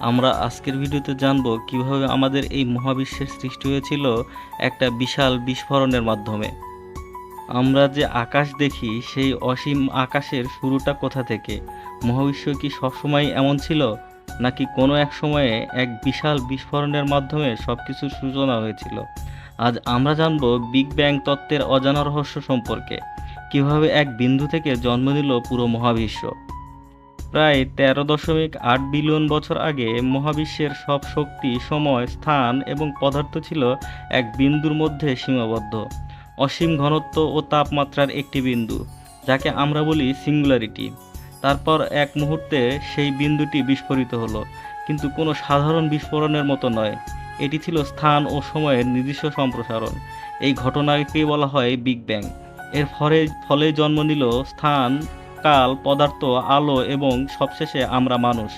আমরা আজকের ভিডিওতে জানব কিভাবে আমাদের এই মহাবিশ্বের সৃষ্টি হয়েছিল একটা বিশাল বিস্ফোরণের মাধ্যমে। আমরা যে আকাশ দেখি সেই অসীম আকাশের শুরুটা কোথা থেকে? মহাবিশ্ব কি সবসময় এমন ছিল, নাকি কোনো এক সময়ে এক বিশাল বিস্ফোরণের মাধ্যমে সবকিছুর সূচনা হয়েছিল? আজ আমরা জানব বিগ ব্যাং তত্ত্বের অজানা রহস্য সম্পর্কে, কিভাবে এক বিন্দু থেকে জন্ম নিল পুরো মহাবিশ্ব। প্রায় 13.8 বিলিয়ন বছর আগে মহাবিশ্বের সব শক্তি, সময়, স্থান এবং পদার্থ ছিল এক বিন্দুর মধ্যে সীমাবদ্ধ। অসীম ঘনত্ব ও তাপমাত্রার একটি বিন্দু, যাকে আমরা বলি সিঙ্গুলারিটি। তারপর এক মুহূর্তে সেই বিন্দুটি বিস্ফোরিত হলো, কিন্তু কোনো সাধারণ বিস্ফোরণের মতো নয়। এটি ছিল স্থান ও সময়ের নির্দিষ্ট সম্প্রসারণ। এই ঘটনাকে বলা হয় বিগ ব্যাং। এর ফলে জন্ম নিল স্থান, কাল, পদার্থ, আলো এবং সবশেষে আমরা মানুষ।